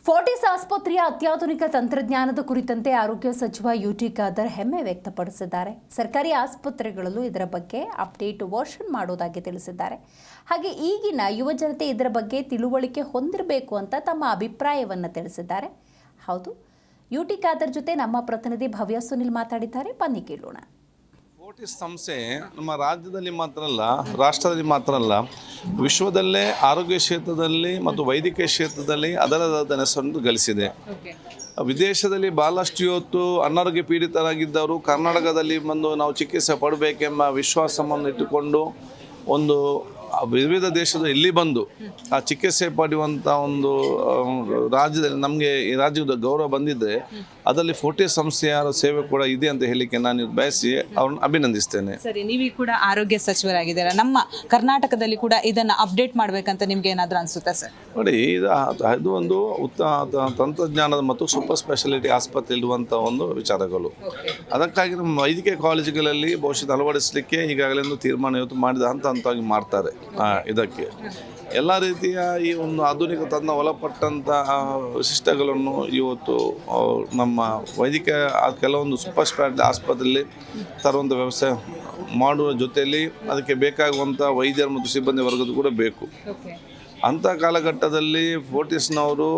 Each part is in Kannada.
ಫೋರ್ಟಿಸ್ ಆಸ್ಪತ್ರೆಯ ಅತ್ಯಾಧುನಿಕ ತಂತ್ರಜ್ಞಾನದ ಕುರಿತಂತೆ ಆರೋಗ್ಯ ಸಚಿವ ಯುಟಿ ಖಾದರ್ ಹೆಮ್ಮೆ ವ್ಯಕ್ತಪಡಿಸಿದ್ದಾರೆ. ಸರ್ಕಾರಿ ಆಸ್ಪತ್ರೆಗಳಲ್ಲೂ ಇದರ ಬಗ್ಗೆ ಅಪ್ಡೇಟ್ ವರ್ಷನ್ ಮಾಡೋದಾಗಿ ತಿಳಿಸಿದ್ದಾರೆ. ಹಾಗೆ ಈಗಿನ ಯುವ ಜನತೆ ಇದರ ಬಗ್ಗೆ ತಿಳುವಳಿಕೆ ಹೊಂದಿರಬೇಕು ಅಂತ ತಮ್ಮ ಅಭಿಪ್ರಾಯವನ್ನು ತಿಳಿಸಿದ್ದಾರೆ. ಹೌದು, ಯುಟಿ ಖಾದರ್ ಜೊತೆ ನಮ್ಮ ಪ್ರತಿನಿಧಿ ಭವ್ಯ ಸುನಿಲ್ ಮಾತಾಡಿದ್ದಾರೆ. ಬನ್ನಿ ಕೇಳೋಣ. ಫೋರ್ಟಿಸ್ ಸಂಸ್ಥೆ ನಮ್ಮ ರಾಜ್ಯದಲ್ಲಿ ಮಾತ್ರ ಅಲ್ಲ, ರಾಷ್ಟ್ರದಲ್ಲಿ ಮಾತ್ರ ಅಲ್ಲ, ವಿಶ್ವದಲ್ಲೇ ಆರೋಗ್ಯ ಕ್ಷೇತ್ರದಲ್ಲಿ ಮತ್ತು ವೈದ್ಯಕೀಯ ಕ್ಷೇತ್ರದಲ್ಲಿ ಅದರದಾದ ಹೆಸರನ್ನು ಗಳಿಸಿದೆ. ವಿದೇಶದಲ್ಲಿ ಬಹಳಷ್ಟು ಇವತ್ತು ಅನಾರೋಗ್ಯ ಪೀಡಿತರಾಗಿದ್ದವರು ಕರ್ನಾಟಕದಲ್ಲಿ ಬಂದು ನಾವು ಚಿಕಿತ್ಸೆ ಪಡಬೇಕೆಂಬ ವಿಶ್ವಾಸವನ್ನು ಇಟ್ಟುಕೊಂಡು ಒಂದು ವಿವಿಧ ದೇಶದ ಇಲ್ಲಿ ಬಂದು ಆ ಚಿಕಿತ್ಸೆ ಪಡೆಯುವಂಥ ಒಂದು ರಾಜ್ಯದಲ್ಲಿ ನಮಗೆ ಈ ರಾಜ್ಯದ ಗೌರವ ಬಂದಿದ್ದರೆ ಅದರಲ್ಲಿ ಫೋರ್ಟಿಸ್ ಸಂಸ್ಥೆಯ ಸೇವೆ ಕೂಡ ಇದೆ ಅಂತ ಹೇಳಲಿಕ್ಕೆ ನಾನು ಬಯಸಿ ಅವ್ರನ್ನ ಅಭಿನಂದಿಸ್ತೇನೆ. ಸರಿ, ನೀವು ಕೂಡ ಆರೋಗ್ಯ ಸಚಿವರಾಗಿದ್ದೀರಾ. ನಮ್ಮ ಕರ್ನಾಟಕದಲ್ಲಿ ಕೂಡ ಇದನ್ನು ಅಪ್ಡೇಟ್ ಮಾಡಬೇಕಂತ ನಿಮ್ಗೆ ಏನಾದರೂ ಅನಿಸುತ್ತಾ ಸರ್? ನೋಡಿ, ಇದು ಒಂದು ಉತ್ತಮ ತಂತ್ರಜ್ಞಾನದ ಮತ್ತು ಸೂಪರ್ ಸ್ಪೆಷಾಲಿಟಿ ಆಸ್ಪತ್ರೆ ಇರುವಂಥ ಒಂದು ವಿಚಾರಗಳು. ಅದಕ್ಕಾಗಿ ನಮ್ಮ ವೈದ್ಯಕೀಯ ಕಾಲೇಜುಗಳಲ್ಲಿ ಬಹುಶಃ ಅಳವಡಿಸಲಿಕ್ಕೆ ಈಗಾಗಲೇ ಒಂದು ತೀರ್ಮಾನ ಇವತ್ತು ಮಾಡಿದ ಹಂತವಾಗಿ ಮಾಡ್ತಾರೆ. ಇದಕ್ಕೆ ಎಲ್ಲ ರೀತಿಯ ಈ ಒಂದು ಆಧುನಿಕ ತನ್ನ ಒಳಪಟ್ಟಂಥ ವಿಶಿಷ್ಟಗಳನ್ನು ಇವತ್ತು ನಮ್ಮ ವೈದ್ಯಕೀಯ ಕೆಲವೊಂದು ಸೂಪರ್ ಸ್ಪೆಷಾಲಿಟಿ ಆಸ್ಪತ್ರೆಯಲ್ಲಿ ತರುವಂಥ ವ್ಯವಸ್ಥೆ ಮಾಡುವ ಜೊತೆಯಲ್ಲಿ ಅದಕ್ಕೆ ಬೇಕಾಗುವಂಥ ವೈದ್ಯರು ಮತ್ತು ಸಿಬ್ಬಂದಿ ವರ್ಗದ ಕೂಡ ಬೇಕು. ಅಂಥ ಕಾಲಘಟ್ಟದಲ್ಲಿ ಫೋರ್ಟಿಸ್ನವರು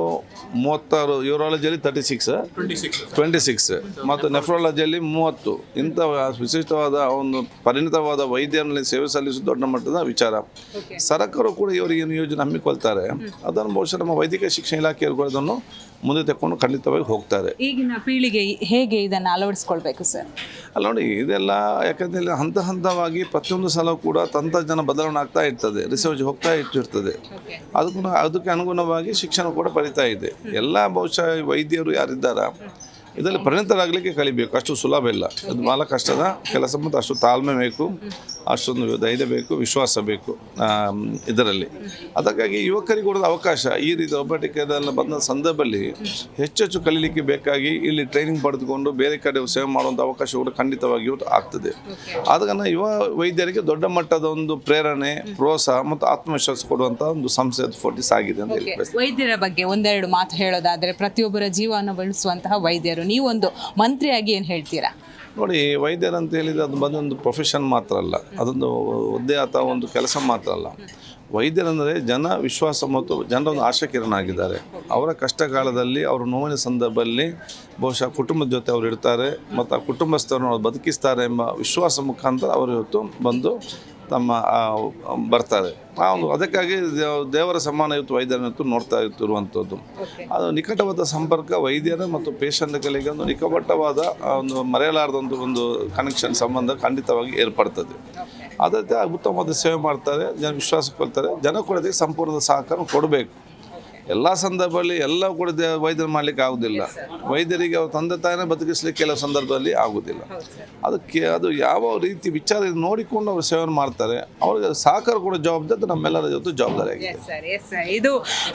36, ಯೂರಾಲಜಿಯಲ್ಲಿ 26 ಮತ್ತು ನೆಫ್ರಾಲಜಿಯಲ್ಲಿ 30 ಇಂಥ ವಿಶಿಷ್ಟವಾದ ಒಂದು ಪರಿಣಿತವಾದ ವೈದ್ಯರಲ್ಲಿ ಸೇವೆ ಸಲ್ಲಿಸುವ ದೊಡ್ಡ ಮಟ್ಟದ ವಿಚಾರ. ಸರ್ಕಾರ ಕೂಡ ಇವರಿಗೆ ಏನು ಯೋಜನೆ ಹಮ್ಮಿಕೊಳ್ತಾರೆ ಅದನ್ನು ಬಹುಶಃ ನಮ್ಮ ವೈದ್ಯಕೀಯ ಶಿಕ್ಷಣ ಇಲಾಖೆಯವರು ಕೂಡ ಅದನ್ನು ಮುಂದೆ ತೆಕ್ಕೊಂಡು ಖಂಡಿತವಾಗಿ ಹೋಗ್ತಾರೆ. ಈಗಿನ ಪೀಳಿಗೆ ಹೇಗೆ ಇದನ್ನು ಅಳವಡಿಸ್ಕೊಳ್ಬೇಕು ಸರ್? ಅಲ್ಲ ನೋಡಿ, ಇದೆಲ್ಲ ಯಾಕಂದರೆ ಹಂತ ಹಂತವಾಗಿ ಪ್ರತಿಯೊಂದು ಸಲ ಕೂಡ ತಂತ್ರಜ್ಞಾನ ಬದಲಾವಣೆ ಆಗ್ತಾ ಇರ್ತದೆ, ರಿಸರ್ಚ್ ಹೋಗ್ತಾ ಇರ್ತದೆ. ಅದಕ್ಕೆ ಅನುಗುಣವಾಗಿ ಶಿಕ್ಷಣ ಕೂಡ ಪಡಿತಾ ಇದೆ. ಎಲ್ಲ ಬಹುಶಃ ವೈದ್ಯರು ಯಾರಿದ್ದಾರ ಇದರಲ್ಲಿ ಪರಿಣಿತರಾಗಲಿಕ್ಕೆ ಕಲಿಬೇಕು. ಅಷ್ಟು ಸುಲಭ ಇಲ್ಲ, ಇದು ಭಾಳ ಕಷ್ಟದ ಕೆಲಸ ಮತ್ತು ಅಷ್ಟು ತಾಳ್ಮೆ ಬೇಕು, ಅಷ್ಟೊಂದು ಧೈರ್ಯ ಬೇಕು, ವಿಶ್ವಾಸ ಬೇಕು ಇದರಲ್ಲಿ. ಅದಕ್ಕಾಗಿ ಯುವಕರಿಗೆ ಕೊಡೋದು ಅವಕಾಶ ಈ ರೀತಿ ಒಬ್ಬಟ್ಟಿಕೆಲ್ಲ ಬಂದ ಸಂದರ್ಭದಲ್ಲಿ ಹೆಚ್ಚೆಚ್ಚು ಕಲೀಲಿಕ್ಕೆ ಬೇಕಾಗಿ ಇಲ್ಲಿ ಟ್ರೈನಿಂಗ್ ಪಡೆದುಕೊಂಡು ಬೇರೆ ಕಡೆ ಸೇವೆ ಮಾಡುವಂಥ ಅವಕಾಶ ಕೂಡ ಖಂಡಿತವಾಗಿಯೂ ಆಗ್ತದೆ. ಆದ ಕಾರಣ ಯುವ ವೈದ್ಯರಿಗೆ ದೊಡ್ಡ ಮಟ್ಟದ ಒಂದು ಪ್ರೇರಣೆ, ಪ್ರೋತ್ಸಾಹ ಮತ್ತು ಆತ್ಮವಿಶ್ವಾಸ ಕೊಡುವಂಥ ಒಂದು ಸಂಸ್ಥೆ ಫೋರ್ಟಿಸ್ ಆಗಿದೆ ಅಂತ ಹೇಳಿ. ವೈದ್ಯರ ಬಗ್ಗೆ ಒಂದೆರಡು ಮಾತು ಹೇಳೋದಾದರೆ, ಪ್ರತಿಯೊಬ್ಬರ ಜೀವನ ಬೆಳೆಸುವಂತಹ ವೈದ್ಯರು, ನೀವೊಂದು ಮಂತ್ರಿಯಾಗಿ ಏನು ಹೇಳ್ತೀರಾ? ನೋಡಿ, ವೈದ್ಯರು ಅಂತ ಹೇಳಿದರೆ ಅದು ಬಂದೊಂದು ಪ್ರೊಫೆಷನ್ ಮಾತ್ರ ಅಲ್ಲ, ಅದೊಂದು ಹುದ್ದೆ ಅಥವಾ ಒಂದು ಕೆಲಸ ಮಾತ್ರ ಅಲ್ಲ. ವೈದ್ಯರಂದರೆ ಜನ ವಿಶ್ವಾಸ ಮತ್ತು ಜನರೊಂದು ಆಶಾಕಿರಣ ಆಗಿದ್ದಾರೆ. ಅವರ ಕಷ್ಟ ಕಾಲದಲ್ಲಿ, ಅವರ ನೋವಿನ ಸಂದರ್ಭದಲ್ಲಿ ಬಹುಶಃ ಕುಟುಂಬದ ಜೊತೆ ಅವರು ಇರ್ತಾರೆ ಮತ್ತು ಆ ಕುಟುಂಬಸ್ಥರನ್ನು ಅವ್ರು ಬದುಕಿಸ್ತಾರೆ ಎಂಬ ವಿಶ್ವಾಸ ಮುಖಾಂತರ ಅವರು ಇವತ್ತು ಬಂದು ತಮ್ಮ ಬರ್ತಾರೆ. ಅದಕ್ಕಾಗಿ ದೇವರ ಸಮಾನ ಇವತ್ತು ವೈದ್ಯರನ್ನು ನೋಡ್ತಾ ಇರುವಂಥದ್ದು. ಅದು ನಿಕಟವಾದ ಸಂಪರ್ಕ ವೈದ್ಯರ ಮತ್ತು ಪೇಷಂಟ್ಗಳಿಗೆ ಒಂದು ನಿಕಟವಾದ ಒಂದು ಮರೆಯಲಾರದಂಥ ಒಂದು ಕನೆಕ್ಷನ್, ಸಂಬಂಧ ಖಂಡಿತವಾಗಿ ಏರ್ಪಡ್ತದೆ. ಅದಕ್ಕೆ ಉತ್ತಮವಾದ ಸೇವೆ ಮಾಡ್ತಾರೆ, ಜನ ವಿಶ್ವಾಸ ಕೊಡ್ತಾರೆ. ಜನ ಕೂಡ ಅದಕ್ಕೆ ಸಂಪೂರ್ಣ ಸಹಕಾರ ಕೊಡಬೇಕು. ಎಲ್ಲ ಸಂದರ್ಭದಲ್ಲಿ ಎಲ್ಲ ಕೂಡ ವೈದ್ಯರು ಮಾಡಲಿಕ್ಕೆ ಆಗೋದಿಲ್ಲ. ವೈದ್ಯರಿಗೆ ಅವ್ರ ತಂದೆ ತಾಯಿನೇ ಬದುಕಿಸ್ಲಿಕ್ಕೆ ಕೆಲವು ಸಂದರ್ಭದಲ್ಲಿ ಆಗೋದಿಲ್ಲ. ಅದು ಯಾವ ರೀತಿ ವಿಚಾರ ನೋಡಿಕೊಂಡು ಅವರು ಸೇವೆ ಮಾಡ್ತಾರೆ, ಅವ್ರಿಗೆ ಸಹಕಾರ ಕೂಡ ಜವಾಬ್ದಾರಿ ನಮ್ಮೆಲ್ಲರ ಜೊತೆ ಜವಾಬ್ದಾರಿ ಆಗಿದೆ. ಇದು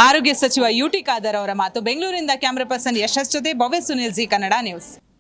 ಆರೋಗ್ಯ ಸಚಿವ ಯುಟಿ ಖಾದರ್ ಅವರ ಮಾತು. ಬೆಂಗಳೂರಿನಿಂದ ಕ್ಯಾಮ್ರಾ ಪರ್ಸನ್ ಯಶಸ್ ಜೊತೆ ಭವ್ಯ ಸುನಿಲ್, ಜಿ ಕನ್ನಡ ನ್ಯೂಸ್.